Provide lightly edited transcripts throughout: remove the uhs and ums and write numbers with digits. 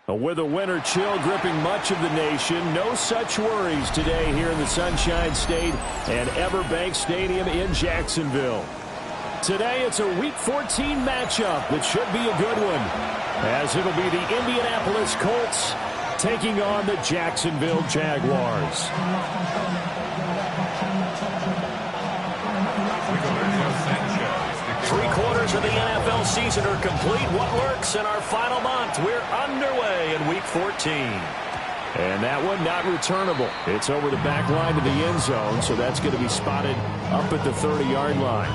With a winter chill gripping much of the nation, no such worries today here in the Sunshine State and Everbank Stadium in Jacksonville. Today it's a Week 14 matchup that should be a good one, as it'll be the Indianapolis Colts taking on the Jacksonville Jaguars. Three-quarters of the NFL season are complete. What works in our final month? We're underway in Week 14. And that one not returnable. It's over the back line to the end zone, so that's going to be spotted up at the 30-yard line.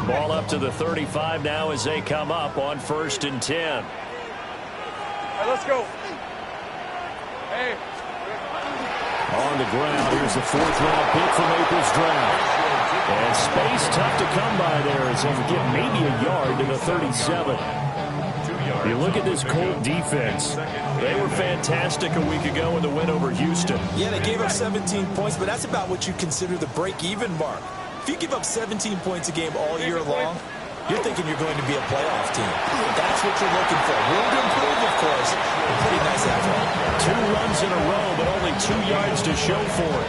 Ball up to the 35 now as they come up on 1st and 10. All right, let's go. Hey. On the ground, here's the 4th-round pick from April's draft. And space tough to come by there as they get maybe a yard to the 37. You look at this Colt defense. They were fantastic a week ago with a win over Houston. Yeah, they gave up 17 points, but that's about what you consider the break-even mark. If you give up 17 points a game all year long, you're thinking you're going to be a playoff team. That's what you're looking for. Room to improve, of course. A pretty nice effort. 2 runs in a row, but only 2 yards to show for it.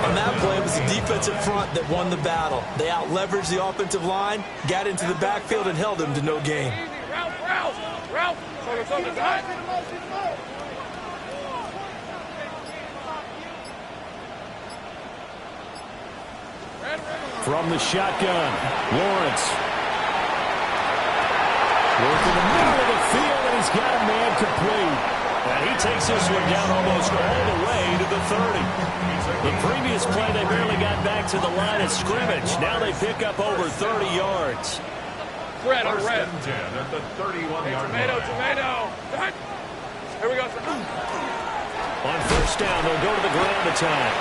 On that play, it was the defensive front that won the battle. They out-leveraged the offensive line, got into the backfield, and held them to no gain. Ralph! From the shotgun, Lawrence. Work in the middle of the field, and he's got a man complete. And he takes this one down almost all the way to the 30. The previous play, they barely got back to the line of scrimmage. Now they pick up over 30 yards. Red. At the 31-yard line. Tomato. Here we go. On 1st down, they'll go to the ground attack.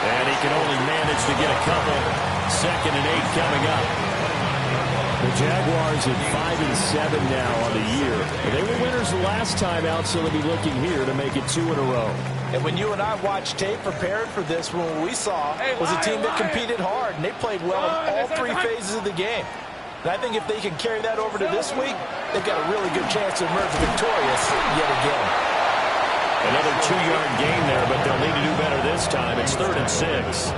And he can only manage to get a couple. 2nd and 8 coming up. The Jaguars at 5-7 now on the year. They were winners the last time out, so they'll be looking here to make it 2 in a row. And when you and I watched tape prepared for this, what we saw was a team that competed hard, and they played well in all 3 phases of the game. And I think if they can carry that over to this week, they've got a really good chance to emerge victorious yet again. Another 2-yard gain there, but they'll need to do better this time. It's 3rd and 6.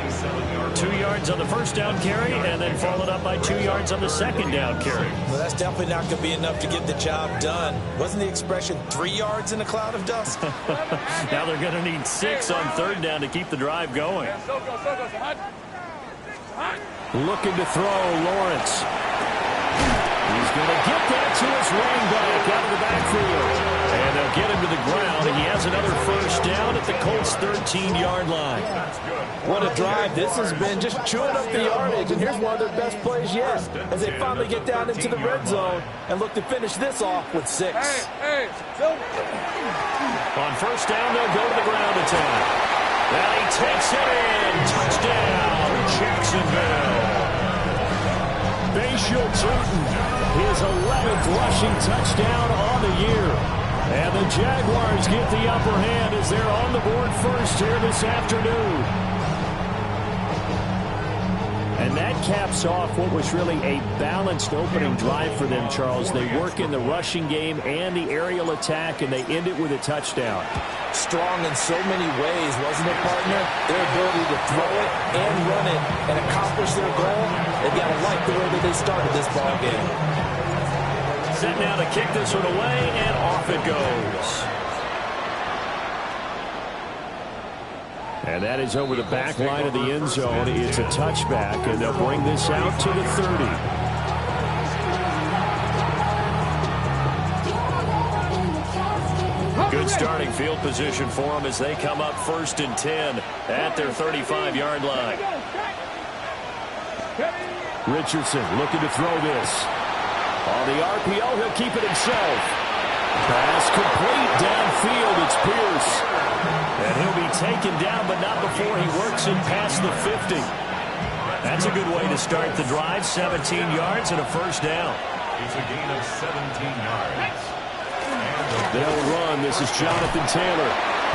2 yards on the 1st down carry, and then followed up by 2 yards on the 2nd down carry. Well, that's definitely not going to be enough to get the job done. Wasn't the expression 3 yards in a cloud of dust? Now they're going to need 6 on 3rd down to keep the drive going. Looking to throw, Lawrence. He's going to get that to his running back out of the backfield. And they'll get him to the ground, and he has another 1st down at the Colts' 13-yard line. What a drive this has been, just chewing up the yardage, and here's one of their best plays yet as they finally get down into the red zone and look to finish this off with 6. On 1st down, they'll go to the ground attack. And he takes it in. Touchdown, Jacksonville. Bashal Turton, his 11th rushing touchdown on the year. And the Jaguars get the upper hand as they're on the board first here this afternoon. And that caps off what was really a balanced opening drive for them, Charles. They work in the rushing game and the aerial attack, and they end it with a touchdown. Strong in so many ways, wasn't it, partner? Their ability to throw it and run it and accomplish their goal. They've got to like the way that they started this ball game. Set now to kick this one away, and off it goes. And that is over the back line of the end zone. It's a touchback, and they'll bring this out to the 30. Good starting field position for them as they come up 1st and 10 at their 35-yard line. Richardson looking to throw this. On the RPO, he'll keep it himself. Pass complete downfield. It's Pierce. And he'll be taken down, but not before he works it past the 50. That's a good way to start the drive. 17 yards and a 1st down. It's a gain of 17 yards. They'll run. This is Jonathan Taylor.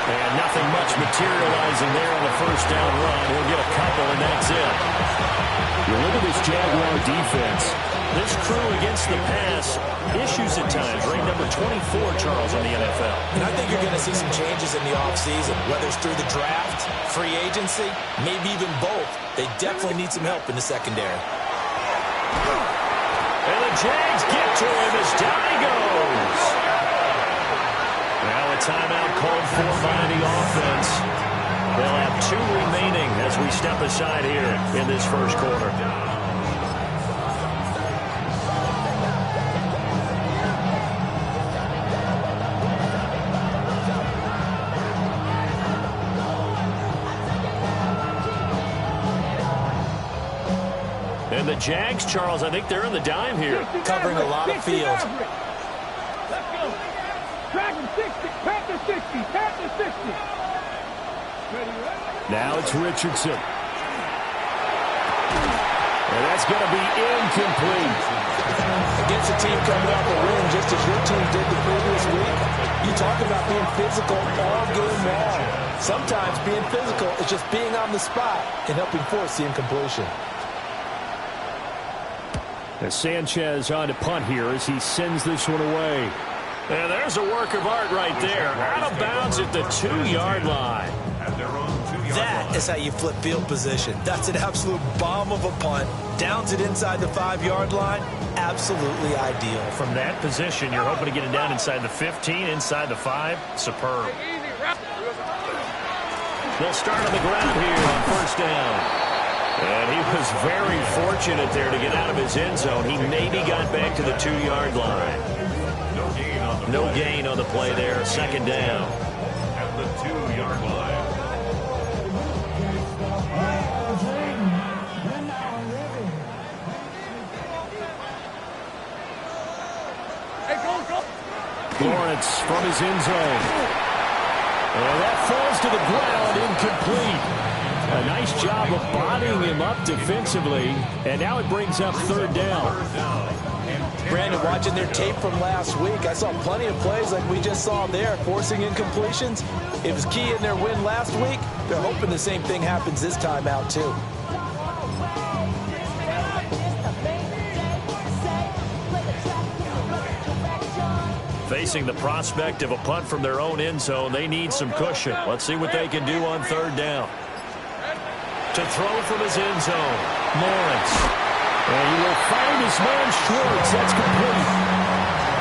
And nothing much materializing there on the 1st down run. He'll get a couple, and that's it. You look at this Jaguar defense. This crew against the pass, issues at times. Ranked number 24, Charles, in the NFL. And I think you're going to see some changes in the offseason, whether it's through the draft, free agency, maybe even both. They definitely need some help in the secondary. And the Jags get to him as down he goes. Now a timeout called for by the offense. They'll have 2 remaining as we step aside here in this 1st quarter. And the Jags, Charles, I think they're in the dime here. Covering a lot of field. Let's go. Dragon 60. Panther 60. Panther 60. Now it's Richardson. And that's going to be incomplete. Against a team coming off a win just as your team did the previous week, you talk about being physical all game long. Sometimes being physical is just being on the spot and helping force the incompletion. As Sanchez on to punt here as he sends this one away. And there's a work of art right there. Out of bounds at the 2-yard line. That is how you flip field position. That's an absolute bomb of a punt. Downs it inside the 5-yard line. Absolutely ideal. From that position, you're hoping to get it down inside the 15, inside the 5. Superb. They'll start on the ground here on 1st down. And he was very fortunate there to get out of his end zone. He maybe got back to the 2-yard line. No gain on the play there. 2nd down. At the 2-yard line. Hey, go. Lawrence from his end zone. And that falls to the ground, incomplete. A nice job of bodying him up defensively. And now it brings up 3rd down. Brandon, watching their tape from last week, I saw plenty of plays like we just saw there, forcing incompletions. It was key in their win last week. They're hoping the same thing happens this time out, too. Facing the prospect of a punt from their own end zone, they need some cushion. Let's see what they can do on 3rd down. To throw from his end zone, Lawrence. And he will find his man Schwartz. That's complete.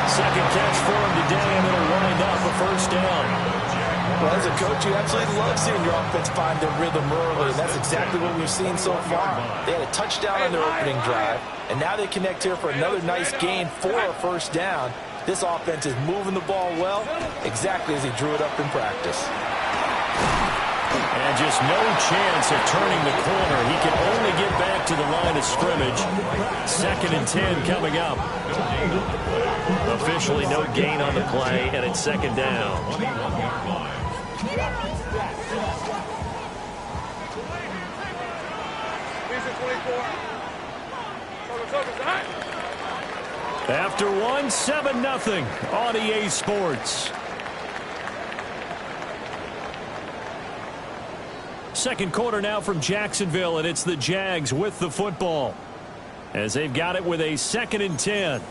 2nd catch for him today, and it'll wind up a 1st down. Well, as a coach, you absolutely love seeing your offense find their rhythm early, and that's exactly what we've seen so far. They had a touchdown on their opening drive, and now they connect here for another nice gain for a 1st down. This offense is moving the ball well, exactly as he drew it up in practice. And just no chance of turning the corner. He can only get back to the line of scrimmage. 2nd and 10 coming up. Officially no gain on the play, and it's 2nd down. After 1, 7-0 on EA Sports. 2nd quarter now from Jacksonville, and it's the Jags with the football as they've got it with a 2nd and 10.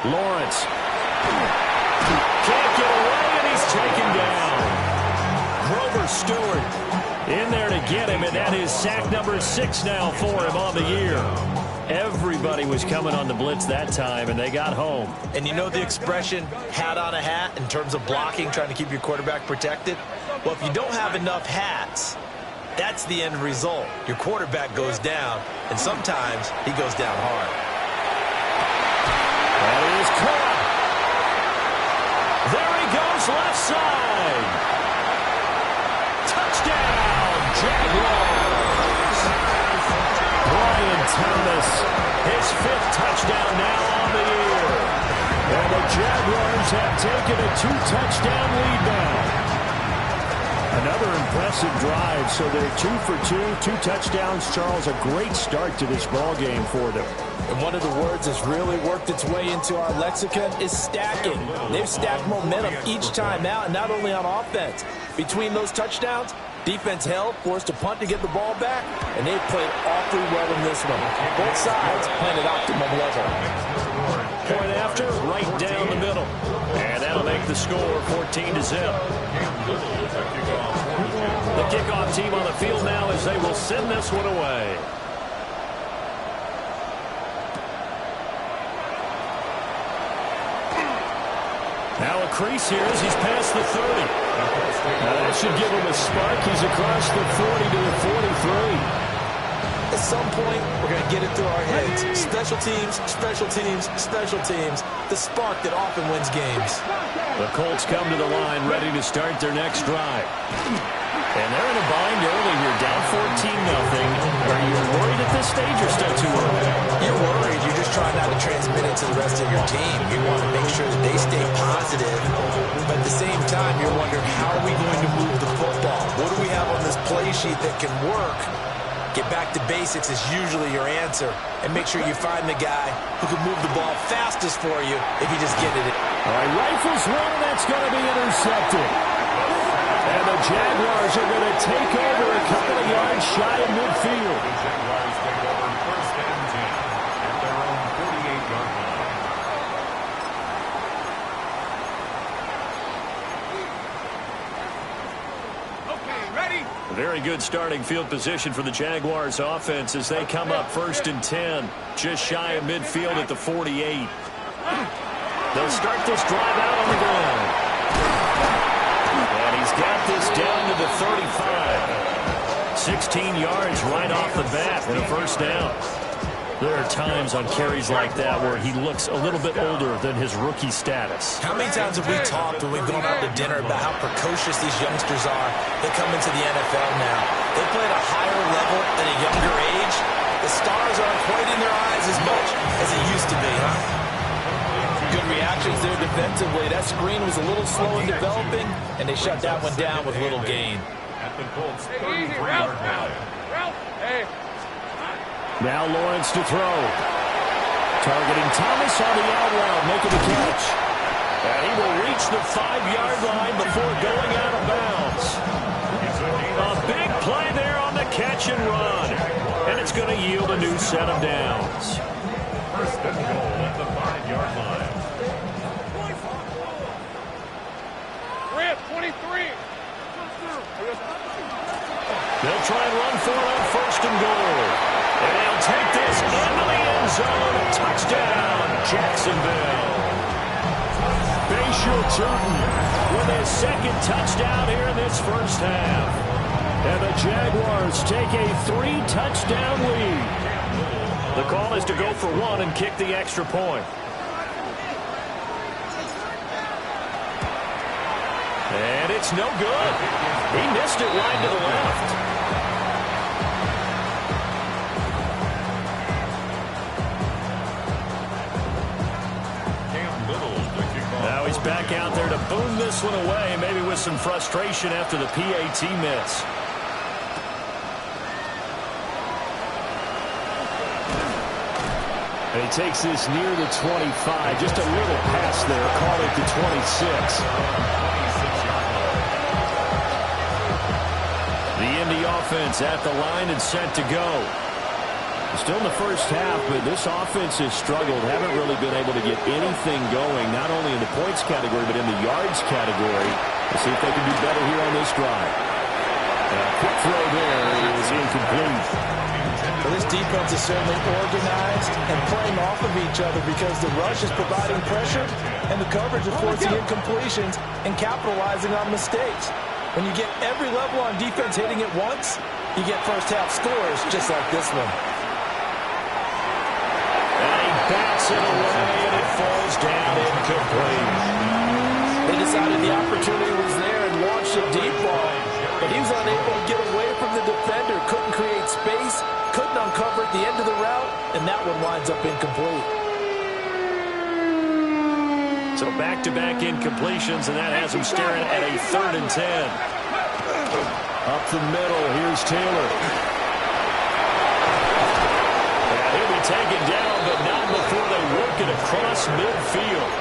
Lawrence can't get away, and he's taken down. Grover Stewart in there to get him, and that is sack number 6 now for him on the year. Everybody was coming on the blitz that time, and they got home. And you know the expression, hat on a hat, in terms of blocking, trying to keep your quarterback protected? Well, if you don't have enough hats, that's the end result. Your quarterback goes down, and sometimes he goes down hard. That is caught. There he goes, left side. Touchdown, Jaguars. Brian Thomas, his 5th touchdown now on the year. And the Jaguars have taken a 2-touchdown lead now. Another impressive drive, so they're 2 for 2 touchdowns. Charles, a great start to this ball game for them. And one of the words that's really worked its way into our lexicon is stacking. They've stacked momentum each time out, and not only on offense. Between those touchdowns, defense held, forced a punt to get the ball back, and they've played awfully well in this one. Both sides playing at optimum level. Point after, right down the middle. And that'll make the score 14-0. The kickoff team on the field now as they will send this one away. Now a crease here as he's past the 30. That should give him a spark. He's across the 40 to the 43. At some point, we're going to get it through our heads. Special teams, special teams, special teams. The spark that often wins games. The Colts come to the line ready to start their next drive. And they're in a bind early here, down 14-0. Are you worried at this stage or still too early? You're worried. You're just trying not to transmit it to the rest of your team. You want to make sure that they stay positive. But at the same time, you're wondering, how are we going to move the football? What do we have on this play sheet that can work? Get back to basics is usually your answer. And make sure you find the guy who can move the ball fastest for you if you just get it. All right, rifles one, and that's going to be intercepted. And the Jaguars are going to take over a couple of yards shy of midfield. The Jaguars take over 1st and 10 at their own 48-yard line. A very good starting field position for the Jaguars offense as they come up 1st and 10, just shy of midfield at the 48. They'll start this drive out on the ground. And he's got this down to the 35. 16 yards right off the bat and a 1st down. There are times on carries like that where he looks a little bit older than his rookie status. How many times have we talked when we've gone out to dinner about how precocious these youngsters are that come into the NFL now? They play at a higher level at a younger age. The stars aren't quite in their eyes as much as it used to be, huh? Good reactions there defensively. That screen was a little slow in developing, and they shut that one down with little gain. At the Colts 33-yard line. Now Lawrence to throw. Targeting Thomas on the out route, making the catch. And he will reach the 5-yard line before going out of bounds. A big play there on the catch and run. And it's going to yield a new set of downs. 1st and goal at the 5-yard line. Red 23. They'll try and run for it on 1st and goal. And they'll take this into the end zone. Touchdown, Jacksonville. Bayshore Turton with his 2nd touchdown here in this 1st half. And the Jaguars take a 3-touchdown lead. The call is to go for 1 and kick the extra point. And it's no good. He missed it wide to the left. Now he's back out there to boom this one away, maybe with some frustration after the PAT miss. And he takes this near the 25. Just a little pass there. Call it the 26. The Indy offense at the line and set to go. Still in the 1st half, but this offense has struggled. Haven't really been able to get anything going, not only in the points category, but in the yards category. Let's see if they can do better here on this drive. Quick throw there Well, this defense is certainly organized and playing off of each other because the rush is providing pressure and the coverage is forcing incompletions and capitalizing on mistakes. When you get every level on defense hitting at once, you get first-half scores just like this one. And he bats it away, and it falls down incomplete. They decided the opportunity was there and launched a deep ball, but he was unable to get away from the defender, couldn't create space, couldn't uncover at the end of the route, and that one winds up incomplete. So back-to-back incompletions, and that has him staring at a 3rd and 10. Up the middle, here's Taylor. And he'll be taken down, but not before they work it across midfield.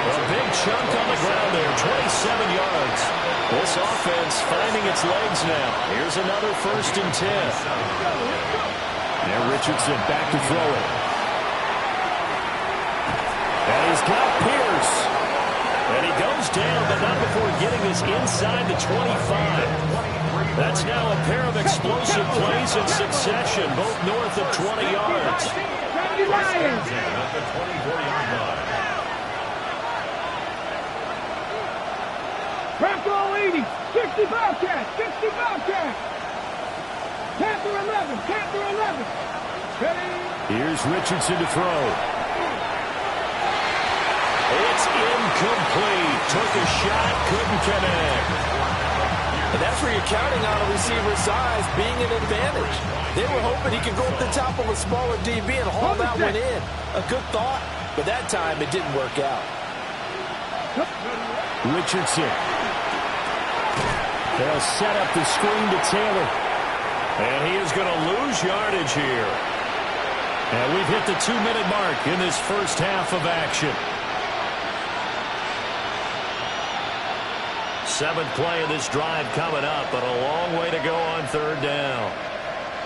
A big chunk on the ground there, 27 yards. This offense finding its legs now. Here's another 1st and 10. Now Richardson back to throw it. And he's got Pierce. And he goes down, but not before getting this inside the 25. That's now a pair of explosive plays in succession, both north of 20 yards. At the 24-yard line. Crack all 80. 60 Bobcats. 60 Bobcats. Panther 11. Panther 11. Ready? Here's Richardson to throw. It's incomplete. Took a shot, couldn't connect. And that's where you're counting on a receiver's size being an advantage. They were hoping he could go up the top of a smaller DB and haul that one in. A good thought, but that time it didn't work out. Richardson. They'll set up the screen to Taylor. And he is going to lose yardage here. And we've hit the 2-minute mark in this first half of action. 7th play of this drive coming up, but a long way to go on 3rd down.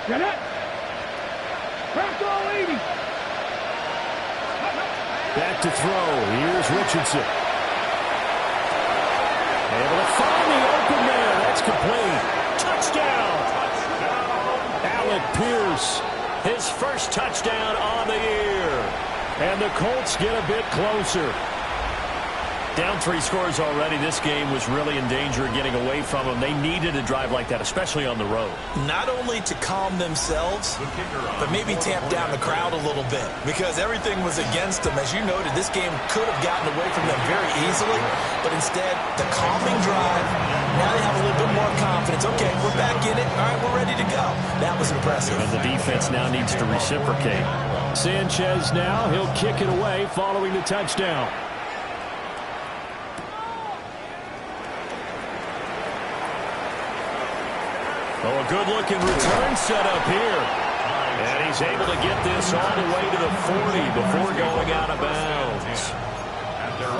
Get it. Crack all 80. Back to throw. Here's Richardson. Able to find the open man. That's complete. Touchdown. Alec Pierce. His first touchdown on the year. And the Colts get a bit closer. Down 3 scores already. This game was really in danger of getting away from them. They needed a drive like that, especially on the road. Not only to calm themselves, but maybe tamp down the crowd a little bit because everything was against them. As you noted, this game could have gotten away from them very easily, but instead, the calming drive, now they have a little bit more confidence. Okay, we're back in it. All right, we're ready to go. That was impressive. And the defense now needs to reciprocate. Sanchez now, he'll kick it away following the touchdown. Oh, a good-looking return set up here. And he's able to get this all the way to the 40 before going out of bounds.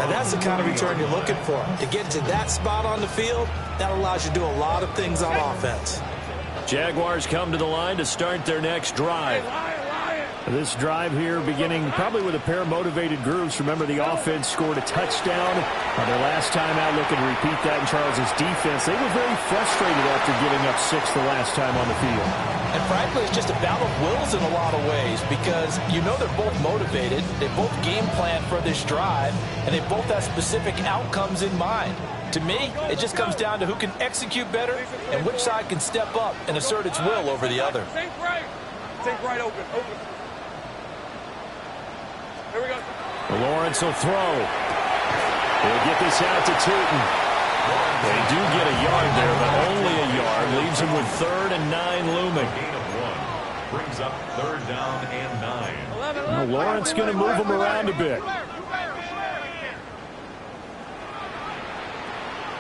Now, that's the kind of return you're looking for. To get to that spot on the field, that allows you to do a lot of things on offense. Jaguars come to the line to start their next drive. This drive here beginning probably with a pair of motivated groups. Remember, the offense scored a touchdown their last time out, looking to repeat that in Charles's defense. They were very frustrated after giving up 6 the last time on the field. And frankly, it's just a battle of wills in a lot of ways because you know they're both motivated. They both game plan for this drive, and they both have specific outcomes in mind. To me, it just comes down to who can execute better and which side can step up and assert its will over the other. Think right. Think right, open. Here we go. Lawrence will throw. They'll get this out to Tootin. They do get a yard there, but only a yard. Leaves him with 3rd and 9 looming. Gain of 1. Brings up 3rd down and 9. Well, Lawrence going to move him around a bit. Hey,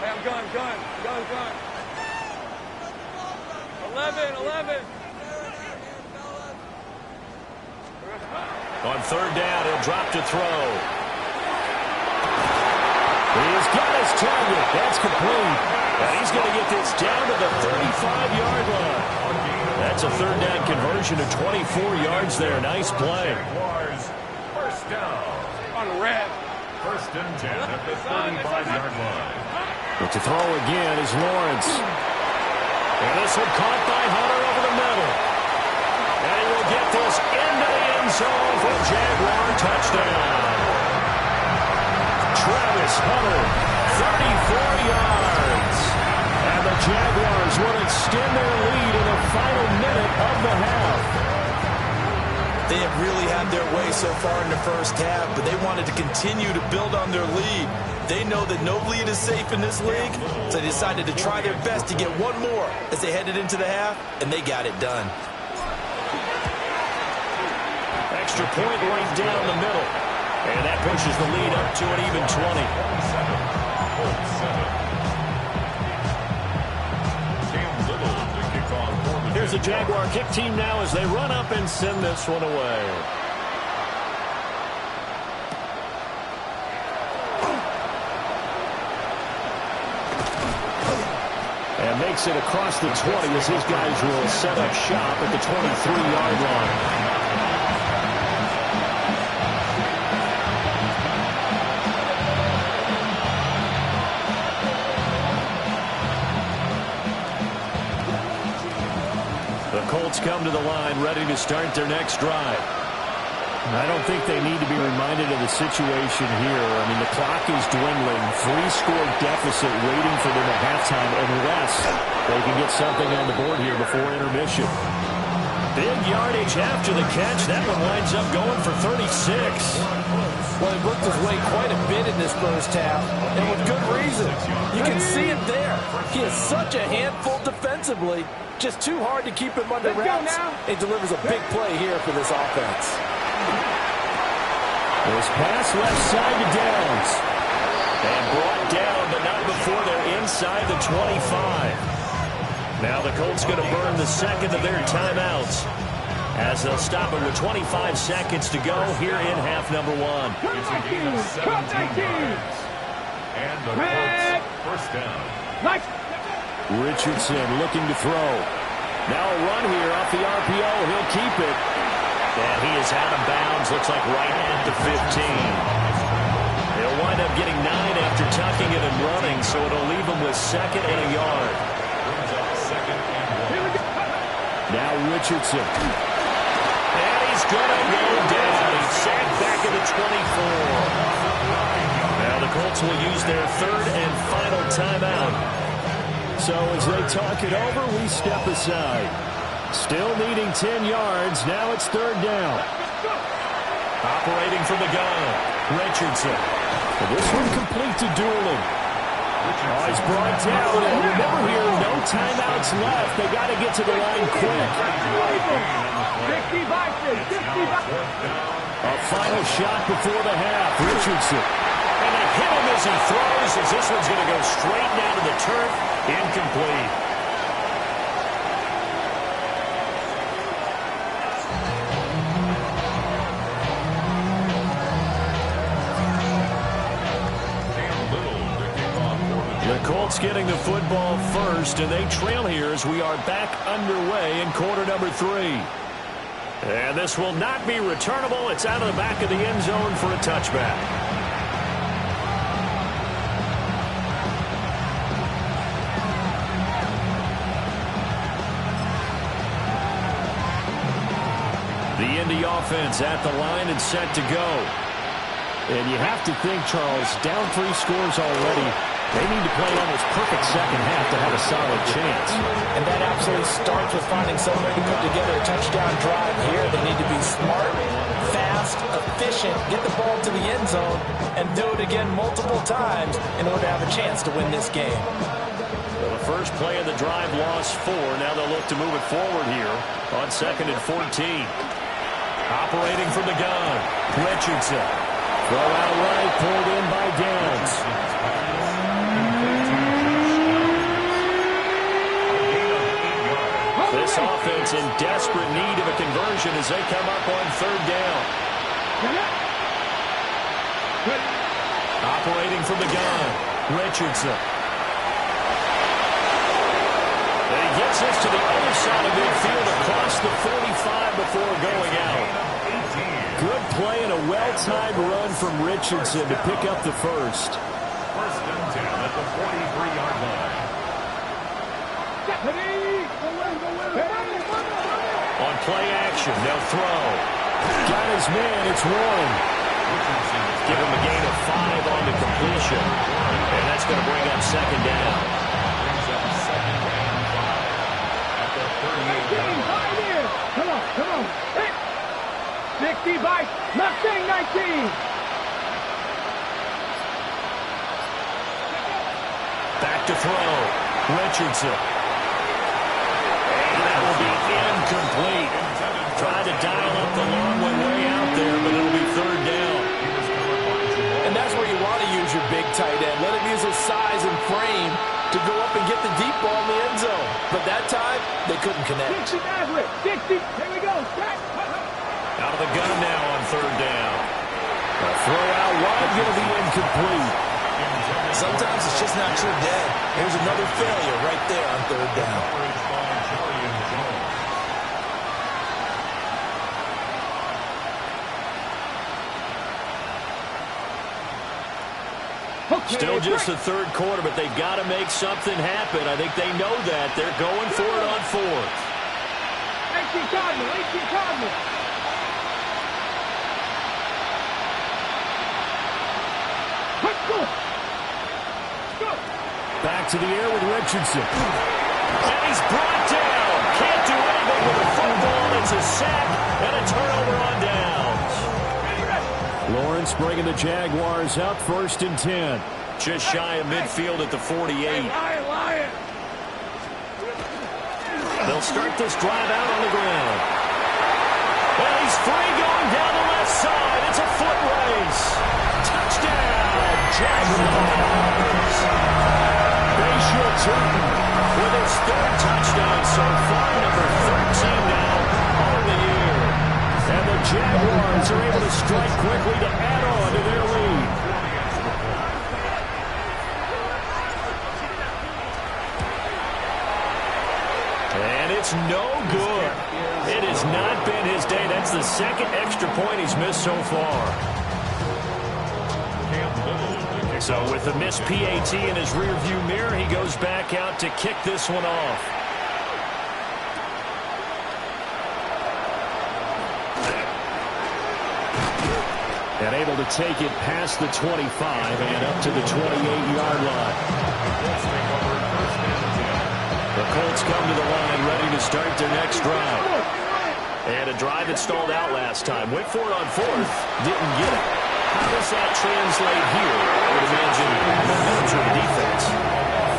I'm gun. 11. On 3rd down, he'll drop to throw. He's got his target. That's complete. And he's going to get this down to the 35-yard line. That's a 3rd down conversion of 24 yards there. Nice play. First down. On the red. 1st and 10 at the 35-yard line. But to throw again is Lawrence. And this one caught by Hunter over the middle. And whistle for Jaguar touchdown. Travis Hunter, 34 yards. And the Jaguars will extend their lead in the final minute of the half. They have really had their way so far in the first half, but they wanted to continue to build on their lead. They know that no lead is safe in this league, so they decided to try their best to get one more as they headed into the half, and they got it done. Extra point right down the middle. And that pushes the lead up to an even 20. Here's the Jaguar kick team now as they run up and send this one away. And makes it across the 20 as his guys will set up shop at the 23-yard line. Colts come to the line ready to start their next drive. I don't think they need to be reminded of the situation here. I mean, the clock is dwindling. 3-score deficit waiting for them at halftime unless they can get something on the board here before intermission. Big yardage after the catch. That one winds up going for 36. Well, he worked his way quite a bit in this first half, and with good reason. You can see it there. He is such a handful defensively. Just too hard to keep him under wraps. He delivers a big play here for this offense. This pass left side to Downs. And brought down, but not before they're inside the 25. Now the Colts going to burn the second of their timeouts as they'll stop it with 25 seconds to go here in half number one. And the Colts first down. Richardson looking to throw. Now a run here off the RPO. He'll keep it. And he is out of bounds. Looks like right at the 15. He'll wind up getting 9 after tucking it and running, so it'll leave him with second and a yard. Now Richardson. And he's going to go down. He's sacked back at the 24. Now the Colts will use their third and final timeout. So as they talk it over, we step aside. Still needing 10 yards. Now it's third down. Operating from the gun, Richardson. This one complete to Dooling. Oh, he's brought down. And remember here, no timeouts left. They got to get to the line quick. A final shot before the half. Richardson. And they hit him as he throws, as this one's going to go straight down to the turf. Incomplete. The Colts getting the football first, and they trail here as we are back underway in quarter number 3. And this will not be returnable. It's out of the back of the end zone for a touchback. The Indy offense at the line and set to go. And you have to think, Charles, down 3 scores already. They need to play an almost perfect second half to have a solid chance. And that absolutely starts with finding some way to put together a touchdown drive here. They need to be smart, fast, efficient, get the ball to the end zone, and do it again multiple times in order to have a chance to win this game. Well, the first play of the drive lost 4. Now they'll look to move it forward here on 2nd and 14. Operating from the gun, Richardson. Throw out right, pulled in by Downs. This offense in desperate need of a conversion as they come up on third down. Operating from the gun, Richardson. And he gets this to the other side of midfield across the 45 before going out. Good play and a well-timed run from Richardson to pick up the first. First and 10 at the 43-yard line. On play action, they'll throw. Got his man. It's Warren. Give him a gain of 5 on the completion. And that's going to bring up second down. Brings up second and 5 at the 38-yard line. Come on, come on. Hey. 60 by Mustang 19. Back to throw. Richardson. And that will be incomplete. Tried to dial up the long one way out there, but it'll be third down. And that's where you want to use your big tight end. Let him use his size and frame to go up and get the deep ball in the end zone. But that time, they couldn't connect. 60 Maverick. 60. Here we go. Out of the gun now on third down. A throw out wide, going to be incomplete. Sometimes it's just not your day. Here's another failure right there on third down. Still just the third quarter, but they've got to make something happen. I think they know that. They're going for it on fourth. 18 Cardinal. 18 Cardinal. Let's go. Back to the air with Richardson. And he's brought down. Can't do anything with the football. It's a sack and a turnover on downs. Lawrence bringing the Jaguars up, 1st and 10. Just shy of midfield at the 48. They'll start this drive out on the ground. And he's free going down the left side. It's a foot race. Touchdown, Jaguars. Bayshore Turton with his 3rd touchdown so far, number 13 now on the year. And the Jaguars are able to strike quickly to add on to their lead. And it's no good. It has not been his day. That's the 2nd extra point he's missed so far. So with the missed PAT in his rearview mirror, he goes back out to kick this one off. And able to take it past the 25 and up to the 28-yard line. The Colts come to the line ready to start their next drive. And a drive that stalled out last time. Went for it on 4th, didn't get it. How does that translate here? I would imagine momentum to the defense.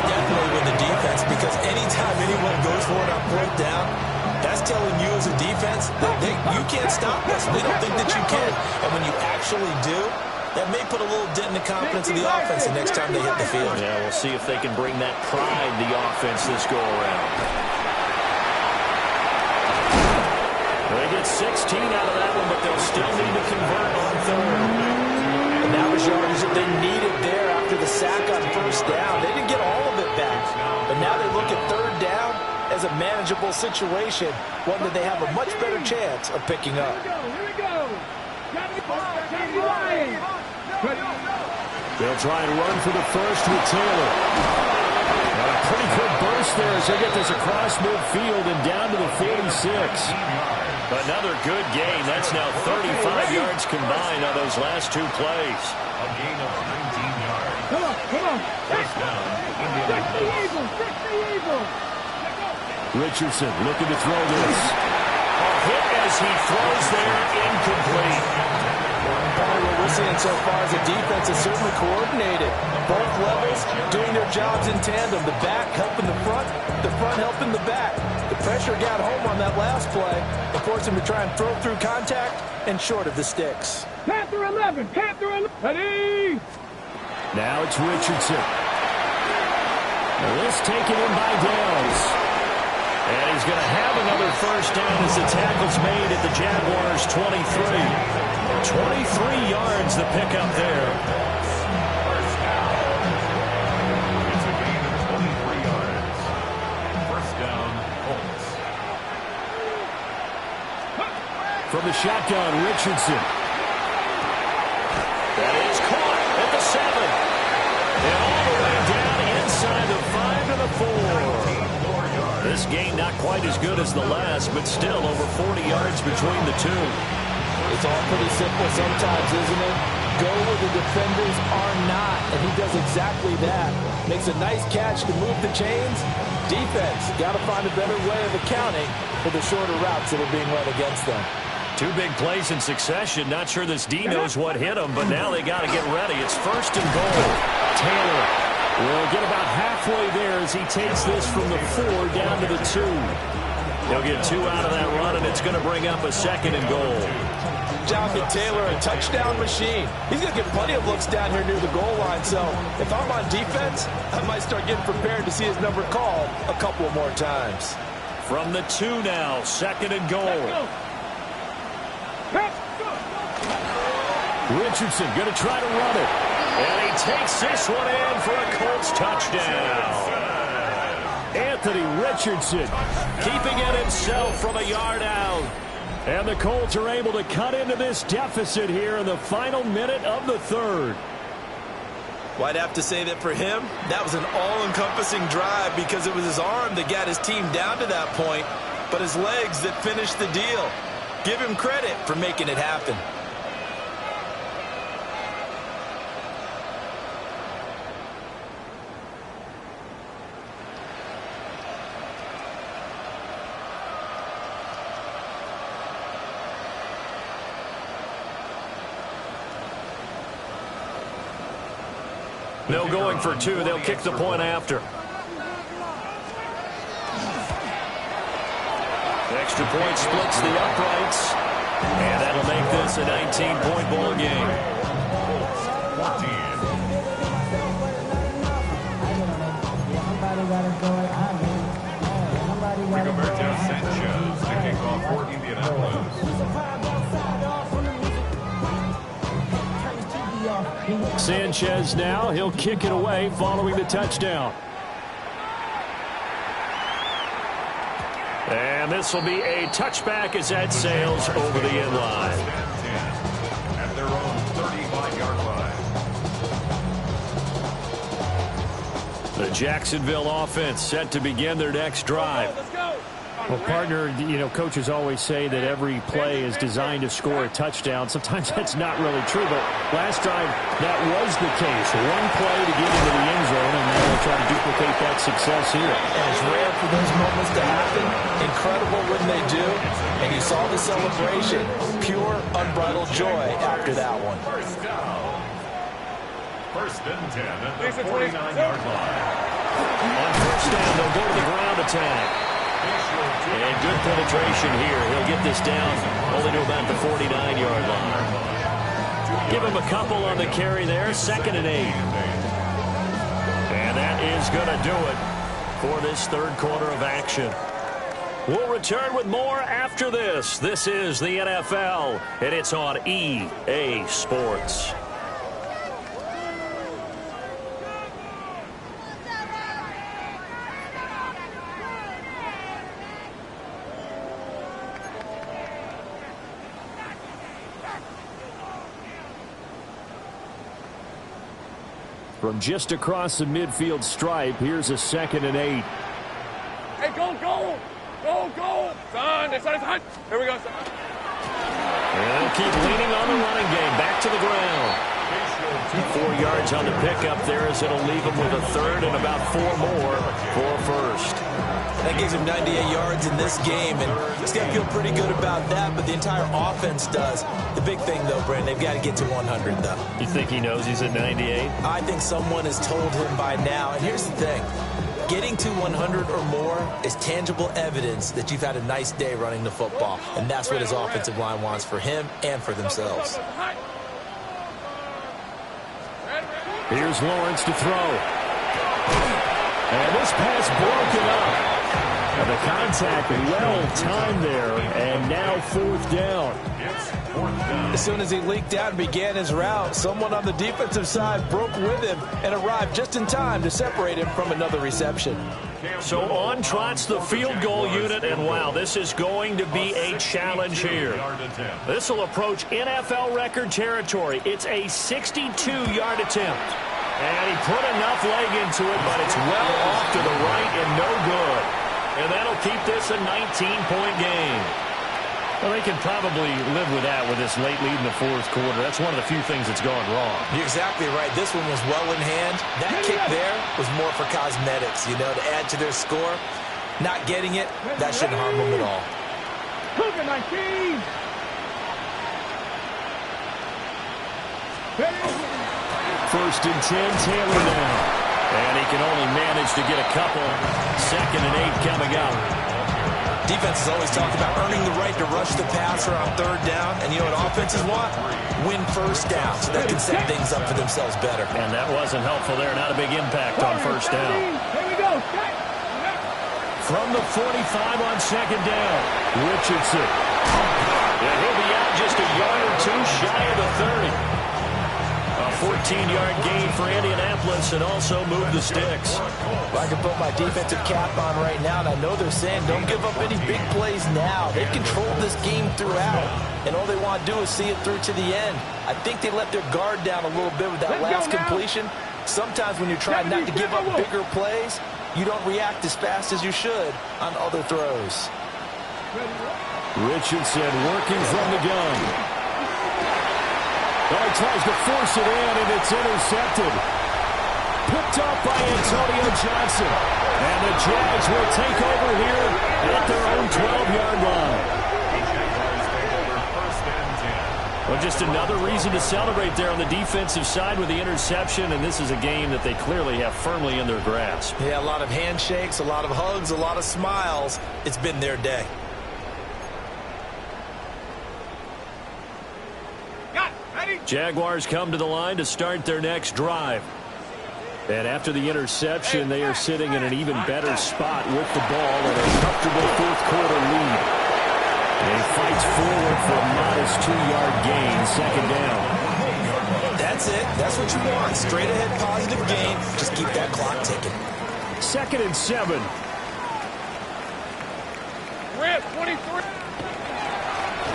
Definitely with the defense, because anytime anyone goes for it on 4th down, that's telling you as a defense that you can't stop us. We don't think that you can. And when you actually do, that may put a little dent in the confidence of the offense the next time they hit the field. Yeah, we'll see if they can bring that pride to the offense this go-around. They get 16 out of that one, but they'll still need to convert on 3rd. And that was yardage that they needed there after the sack on 1st down. They didn't get all of it back. But now they look at 3rd down as a manageable situation, one that they have a much better chance of picking up. Here we go. They'll try and run for the first with Taylor. And a pretty good burst there as they get this across midfield and down to the 46. Another good gain. That's now 35 yards combined on those last 2 plays. A gain of 19 yards. Come on, come on. First down, Fix the Eagles, fix the Eagles. Richardson looking to throw this. A hit as he throws there, incomplete. What we're seeing so far is the defense is certainly coordinated. Both levels doing their jobs in tandem. The back helping the front helping the back. The pressure got home on that last play and forced him to try and throw through contact and short of the sticks. Panther 11, Panther 11. Ready? Now it's Richardson. This taken in by Downs. And he's going to have another first down as the tackle's made at the Jaguars' 23. 23 yards the pickup there. First down. It's a gain of 23 yards. First down, Colts. From the shotgun, Richardson. That is caught at the 7. And all the way down inside the 5 to the 4. This game not quite as good as the last, but still over 40 yards between the two. It's all pretty simple sometimes, isn't it? Go where the defenders are not, and he does exactly that. Makes a nice catch to move the chains. Defense, got to find a better way of accounting for the shorter routes that are being run against them. Two big plays in succession. Not sure this D knows what hit him, but now they got to get ready. It's 1st and goal. Taylor will get about halfway there as he takes this from the 4 down to the 2. He'll get 2 out of that run, and it's going to bring up a 2nd and goal. Jonathan Taylor, a touchdown machine. He's going to get plenty of looks down here near the goal line, so if I'm on defense, I might start getting prepared to see his number called a couple more times. From the 2 now, 2nd and goal. Richardson going to try to run it. And he takes this one in for a Colts touchdown. Anthony Richardson keeping it himself from a yard out. And the Colts are able to cut into this deficit here in the final minute of the 3rd. Well, I'd have to say that for him, that was an all-encompassing drive because it was his arm that got his team down to that point, but his legs that finished the deal. Give him credit for making it happen. No going for 2. They'll kick the point after. Extra point splits the uprights. And that'll make this a 19-point ball game. Rigoberto Sanchez to kick off for Indianapolis. Sanchez now, he'll kick it away following the touchdown. And this will be a touchback as that sails over the end line. At their own 35-yard line. The Jacksonville offense set to begin their next drive. Let's go. Well, partner, coaches always say that every play is designed to score a touchdown. Sometimes that's not really true, but last drive that was the case. One play to get into the end zone, and now they'll try to duplicate that success here. And it's rare for those moments to happen. Incredible when they do. And you saw the celebration. Pure, unbridled joy after that one. First down. 1st and 10 at the 49-yard line. On 1st down, they'll go to the ground attack. And good penetration here. He'll get this down only to about the 49-yard line. Give him a couple on the carry there. 2nd and 8. And that is going to do it for this 3rd quarter of action. We'll return with more after this. This is the NFL, and it's on EA Sports. From just across the midfield stripe, here's a 2nd and 8. Hey, go, go. Go, go. Son, it's on. Here we go, son. And they'll keep leaning on the running game. Back to the ground. 4 yards on the pickup there as it'll leave him with a 3rd and about 4 more for a 1st. That gives him 98 yards in this game, and he's got to feel pretty good about that, but the entire offense does. The big thing, though, Brandon, they've got to get to 100, though. You think he knows he's at 98? I think someone has told him by now, and here's the thing. Getting to 100 or more is tangible evidence that you've had a nice day running the football, and that's what his offensive line wants for him and for themselves. Here's Lawrence to throw. And this pass broken up. And the contact well timed there, and now 4th down. As soon as he leaked out and began his route, someone on the defensive side broke with him and arrived just in time to separate him from another reception. So on trots the field goal unit, and wow, this is going to be a challenge here. This will approach NFL record territory. It's a 62-yard attempt. And he put enough leg into it, but it's well off to the right and no good. And that'll keep this a 19-point game. Well, they can probably live with that with this late lead in the fourth quarter. That's one of the few things that's gone wrong. You're exactly right. This one was well in hand. That kick there was more for cosmetics, you know, to add to their score. Not getting it, that shouldn't harm them at all. Cougar 19. First and 10, Taylor now. And he can only manage to get a couple. 2nd and 8 coming up. Defense is always talking about earning the right to rush the passer on 3rd down. And you know what offenses want? Win first down, so they can set things up for themselves better. And that wasn't helpful there. Not a big impact on 1st down. Here we go. From the 45 on 2nd down, Richardson. And he'll be out just a yard or two shy of the 30. A 14-yard gain for Indianapolis and also move the sticks. Well, I can put my defensive cap on right now, and I know they're saying don't give up any big plays now. They've controlled this game throughout, and all they want to do is see it through to the end. I think they let their guard down a little bit with that last completion. Sometimes when you're trying not to give up bigger plays, you don't react as fast as you should on other throws. Richardson working from the gun. Oh, he tries to force it in, and it's intercepted. Picked up by Antonio Johnson. And the Jags will take over here at their own 12-yard line. Well, just another reason to celebrate there on the defensive side with the interception, and this is a game that they clearly have firmly in their grasp. Yeah, a lot of handshakes, a lot of hugs, a lot of smiles. It's been their day. Jaguars come to the line to start their next drive. And after the interception, they are sitting in an even better spot with the ball and a comfortable fourth-quarter lead. And he fights forward for a modest 2-yard gain, 2nd down. That's it. That's what you want. Straight ahead positive gain. Just keep that clock ticking. 2nd and 7. Rip, 23.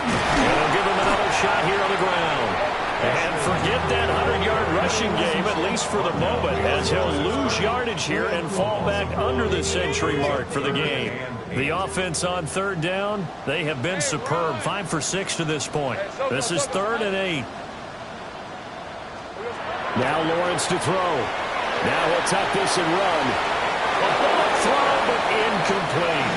And they'll give him another shot here on the ground. And forget that 100-yard rushing game, at least for the moment, as he'll lose yardage here and fall back under the century mark for the game. The offense on 3rd down, they have been superb. 5 for 6 to this point. This is 3rd and 8. Now Lawrence to throw. Now he'll tuck this and run. A bullet throw, but incomplete.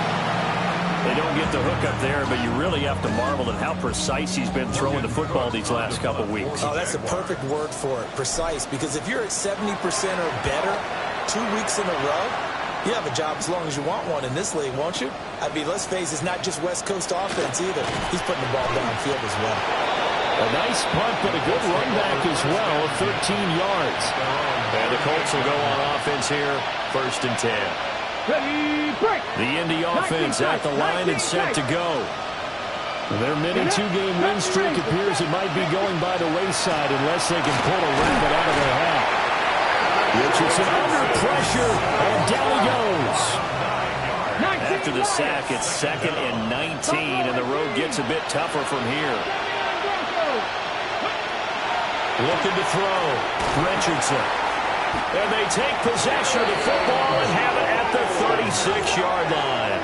They don't get the hook up there, but you really have to marvel at how precise he's been throwing the football these last couple weeks. Oh, that's the perfect word for it, precise, because if you're at 70% or better 2 weeks in a row, you have a job as long as you want one in this league, won't you? I mean, let's face it, it's not just West Coast offense either. He's putting the ball downfield as well. A nice punt, but a good run back as well, 13 yards. And the Colts will go on offense here, 1st and 10. The Indy offense at the line and set to go. Their mini 2-game win streak appears it might be going by the wayside unless they can pull a rabbit out of their hat. Richardson under pressure, and down he goes. After the sack, it's 2nd and 19, and the road gets a bit tougher from here. Looking to throw. Richardson. And they take possession of the football and have it at the 36-yard line.